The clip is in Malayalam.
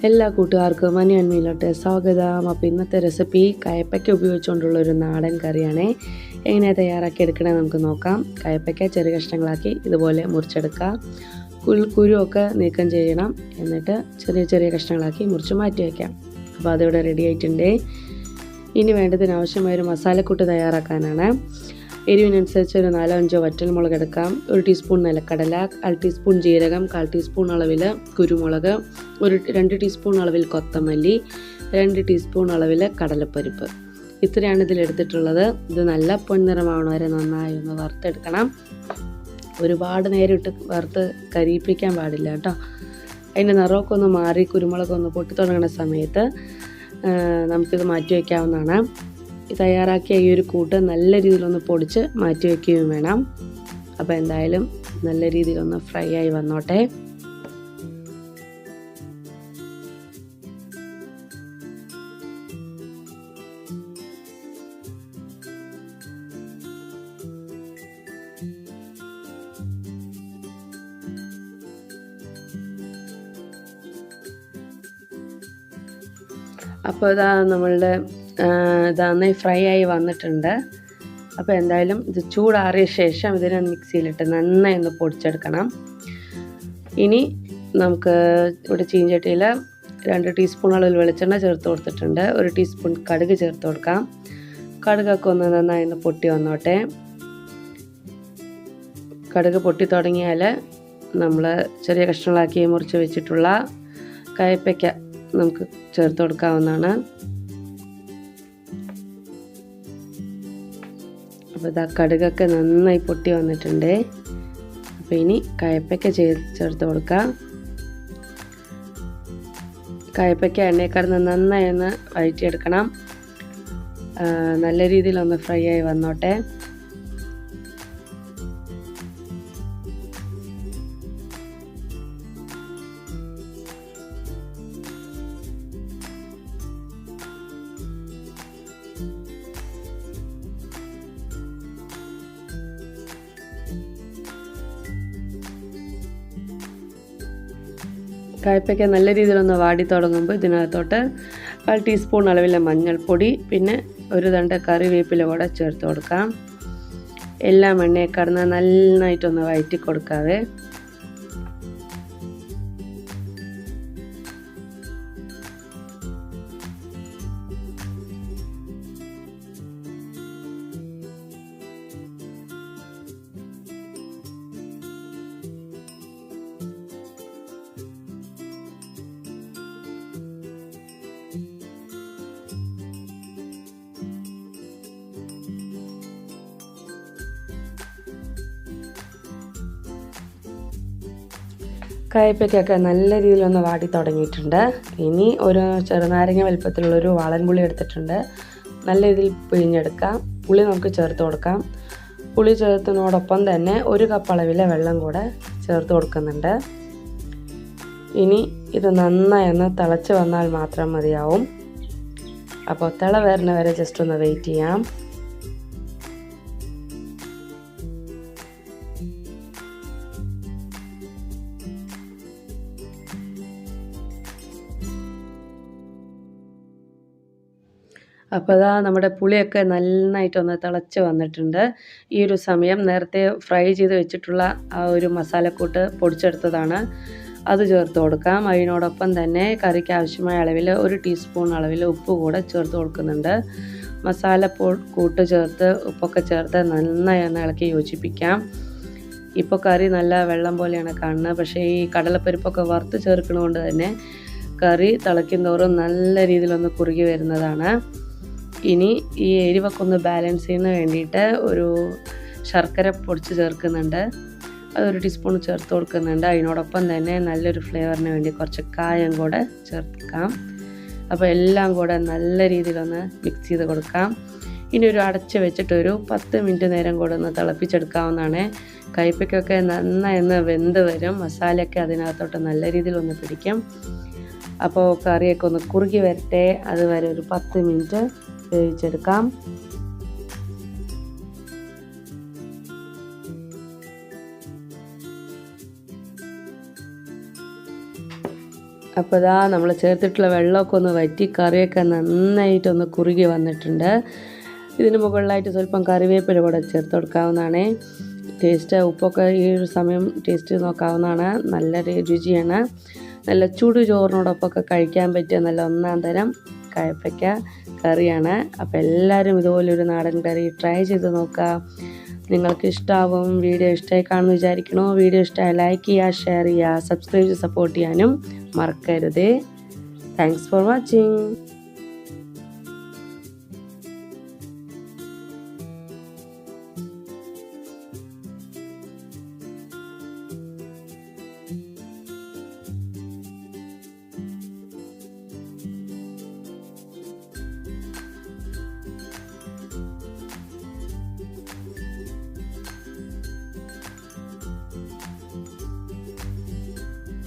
എല്ലാ കൂട്ടുകാർക്കും മനി അൺമീലോട്ട് സ്വാഗതം. അപ്പോൾ ഇന്നത്തെ റെസിപ്പി കയ്പ്പയ്ക്ക ഉപയോഗിച്ചുകൊണ്ടുള്ളൊരു നാടൻ കറിയാണ്. എങ്ങനെ തയ്യാറാക്കി എടുക്കണമെന്ന് നമുക്ക് നോക്കാം. കയ്പ്പയ്ക്ക ചെറിയ കഷ്ണങ്ങളാക്കി ഇതുപോലെ മുറിച്ചെടുക്കുക. കുരുവൊക്കെ നീക്കം ചെയ്യണം. എന്നിട്ട് ചെറിയ ചെറിയ കഷ്ണങ്ങളാക്കി മുറിച്ച് മാറ്റി വയ്ക്കാം. അപ്പോൾ അതിവിടെ റെഡി ആയിട്ടുണ്ട്. ഇനി വേണ്ടതിനാവശ്യമായൊരു മസാലക്കൂട്ട് തയ്യാറാക്കാനാണ്. എരിവിനനുസരിച്ച് ഒരു 4-5 വറ്റൽമുളക് എടുക്കാം. 1 ടീസ്പൂൺ നിലക്കടല, 1/2 ടീസ്പൂൺ ജീരകം, 1/4 ടീസ്പൂൺ അളവിൽ കുരുമുളക്, 2 ടീസ്പൂൺ അളവിൽ കൊത്തമല്ലി, 2 ടീസ്പൂൺ അളവിൽ കടലപ്പരിപ്പ്. ഇത്രയാണ് ഇതിലെടുത്തിട്ടുള്ളത്. ഇത് നല്ല പൊൻനിറമാവണ വരെ നന്നായി ഒന്ന് വറുത്തെടുക്കണം. ഒരുപാട് നേരം ഇട്ട് വറുത്ത് കരിയിപ്പിക്കാൻ പാടില്ല കേട്ടോ. അതിൻ്റെ നിറമൊക്കെ ഒന്ന് മാറി കുരുമുളകൊന്ന് പൊട്ടി തുടങ്ങുന്ന സമയത്ത് നമുക്കിത് മാറ്റി വയ്ക്കാവുന്നതാണ്. തയ്യാറാക്കിയ ഈ ഒരു കൂട്ട് നല്ല രീതിയിലൊന്ന് പൊടിച്ച് മാറ്റി വയ്ക്കുകയും വേണം. അപ്പോൾ എന്തായാലും നല്ല രീതിയിലൊന്ന് ഫ്രൈ ആയി വന്നോട്ടെ. അപ്പോൾ ഇതാ നമ്മളുടെ നന്നായി ഫ്രൈ ആയി വന്നിട്ടുണ്ട്. അപ്പോൾ എന്തായാലും ഇത് ചൂടാറിയ ശേഷം ഇതിനെ മിക്സിയിലിട്ട് നന്നായി ഒന്ന് പൊടിച്ചെടുക്കണം. ഇനി നമുക്ക് ഇവിടെ ചീഞ്ചട്ടിയിൽ 2 ടീസ്പൂൺ അളവിൽ വെളിച്ചെണ്ണ ചേർത്ത് കൊടുത്തിട്ടുണ്ട്. 1 ടീസ്പൂൺ കടുക് ചേർത്ത് കൊടുക്കാം. കടുകൊക്കെ ഒന്ന് നന്നായി ഒന്ന് പൊട്ടി വന്നോട്ടെ. കടുക് പൊട്ടി തുടങ്ങിയാൽ നമ്മൾ ചെറിയ കഷ്ണങ്ങളാക്കി മുറിച്ച് വെച്ചിട്ടുള്ള കയ്പ്പയ്ക്ക നമുക്ക് ചേർത്ത് കൊടുക്കാവുന്നതാണ്. അപ്പോൾ ഇതാ കടുകൊക്കെ നന്നായി പൊട്ടി വന്നിട്ടുണ്ട്. അപ്പോൾ ഇനി കയ്പ്പയ്ക്ക ചേർത്ത് കൊടുക്കാം. കയ്പ്പയ്ക്ക എണ്ണയിൽ കിടന്ന് നന്നായി ഒന്ന് വഴറ്റിയെടുക്കണം. നല്ല രീതിയിലൊന്ന് ഫ്രൈ ആയി വന്നോട്ടെ. കയ്പ്പയ്ക്ക നല്ല രീതിയിലൊന്ന് വാടി തുടങ്ങുമ്പോൾ ഇതിനകത്തോട്ട് 1/4 ടീസ്പൂൺ അളവിലെ മഞ്ഞൾപ്പൊടി, പിന്നെ 1 തണ്ട് കറിവേപ്പില കൂടെ ചേർത്ത് കൊടുക്കാം. എല്ലാം എണ്ണയിൽ കിടന്ന് നന്നായിട്ടൊന്ന് വഴറ്റി കൊടുക്കാവേ. കയ്പ്പയ്ക്കൊക്കെ നല്ല രീതിയിലൊന്ന് വാടി തുടങ്ങിയിട്ടുണ്ട്. ഇനി ഒരു ചെറുനാരങ്ങ വലുപ്പത്തിലുള്ളൊരു വാളൻപുളി എടുത്തിട്ടുണ്ട്. നല്ല രീതിയിൽ പിഴിഞ്ഞെടുക്കാം. പുളി നമുക്ക് ചേർത്ത് കൊടുക്കാം. പുളി ചേർത്തതിനോടൊപ്പം തന്നെ 1 കപ്പ് അളവിലെ വെള്ളം കൂടെ ചേർത്ത് കൊടുക്കുന്നുണ്ട്. ഇനി ഇത് നന്നായി ഒന്ന് തിളച്ച് വന്നാൽ മാത്രം മതിയാവും. അപ്പോൾ തിള വരുന്ന വരെ ജസ്റ്റ് ഒന്ന് വെയിറ്റ് ചെയ്യാം. അപ്പോൾ അതാ നമ്മുടെ പുളിയൊക്കെ നന്നായിട്ടൊന്ന് തിളച്ച് വന്നിട്ടുണ്ട്. ഈ ഒരു സമയം നേരത്തെ ഫ്രൈ ചെയ്ത് വെച്ചിട്ടുള്ള ആ ഒരു മസാലക്കൂട്ട് പൊടിച്ചെടുത്തതാണ്, അത് ചേർത്ത് കൊടുക്കാം. അതിനോടൊപ്പം തന്നെ കറിക്ക് ആവശ്യമായ അളവിൽ 1 ടീസ്പൂൺ അളവിൽ ഉപ്പ് കൂടെ ചേർത്ത് കൊടുക്കുന്നുണ്ട്. കൂട്ട് ചേർത്ത് ഉപ്പൊക്കെ ചേർത്ത് നന്നായി ഒന്ന് ഇളക്കി യോജിപ്പിക്കാം. ഇപ്പോൾ കറി നല്ല വെള്ളം പോലെയാണ് കാണുന്നത്. പക്ഷേ ഈ കടലപ്പരിപ്പൊക്കെ വറുത്ത് ചേർക്കുന്നതുകൊണ്ട് തന്നെ കറി തിളയ്ക്കും തോറും നല്ല രീതിയിലൊന്ന് കുറുകി വരുന്നതാണ്. ഇനി ഈ എരിവൊക്കെ ഒന്ന് ബാലൻസ് ചെയ്യുന്ന വേണ്ടിയിട്ട് ഒരു ശർക്കര പൊടിച്ച് ചേർക്കുന്നുണ്ട്. അത് 1 ടീസ്പൂൺ ചേർത്ത് കൊടുക്കുന്നുണ്ട്. അതിനോടൊപ്പം തന്നെ നല്ലൊരു ഫ്ലേവറിന് വേണ്ടി കുറച്ച് കായം കൂടെ ചേർക്കാം. അപ്പോൾ എല്ലാം കൂടെ നല്ല രീതിയിലൊന്ന് മിക്സ് ചെയ്ത് കൊടുക്കാം. ഇനി ഒരു അടച്ച് വെച്ചിട്ടൊരു 10 മിനിറ്റ് നേരം കൂടെ ഒന്ന് തിളപ്പിച്ചെടുക്കാവുന്നതാണ്. കയ്പ്പയ്ക്കൊക്കെ നന്നായി ഒന്ന് വെന്ത് വരും. മസാലയൊക്കെ അതിനകത്തോട്ട് നല്ല രീതിയിലൊന്ന് പിടിക്കും. അപ്പോൾ കറിയൊക്കെ ഒന്ന് കുറുകി വരട്ടെ. അതുവരെ ഒരു 10 മിനിറ്റ് വേവിച്ചെടുക്കാം. അപ്പോൾ ഇതാ നമ്മൾ ചേർത്തിട്ടുള്ള വെള്ളമൊക്കെ ഒന്ന് വറ്റി കറിയൊക്കെ നന്നായിട്ടൊന്ന് കുറുകി വന്നിട്ടുണ്ട്. ഇതിന് മുകളിലായിട്ട് സ്വല്പം കറിവേപ്പില കൂടെ ചേർത്ത് കൊടുക്കാവുന്നതാണ്. ടേസ്റ്റ് ഉപ്പൊക്കെ ഈ ഒരു സമയം ടേസ്റ്റ് നോക്കാവുന്നതാണ്. നല്ല രുചിയാണ്. നല്ല ചൂട് ചോറിനോടൊപ്പമൊക്കെ കഴിക്കാൻ പറ്റിയ നല്ല ഒന്നാം തരം കയ്പ്പയ്ക്ക കറിയാണ്. അപ്പോൾ എല്ലാവരും ഇതുപോലൊരു നാടൻ കറി ട്രൈ ചെയ്ത് നോക്കുക. നിങ്ങൾക്ക് ഇഷ്ടമാവും. വീഡിയോ ഇഷ്ടമായി കാണുമെന്ന് വിചാരിക്കണോ? വീഡിയോ ഇഷ്ടമായി ലൈക്ക് ചെയ്യുക, ഷെയർ ചെയ്യുക, സബ്സ്ക്രൈബ് ചെയ്ത് സപ്പോർട്ട് ചെയ്യാനും മറക്കരുത്. Thanks for watching.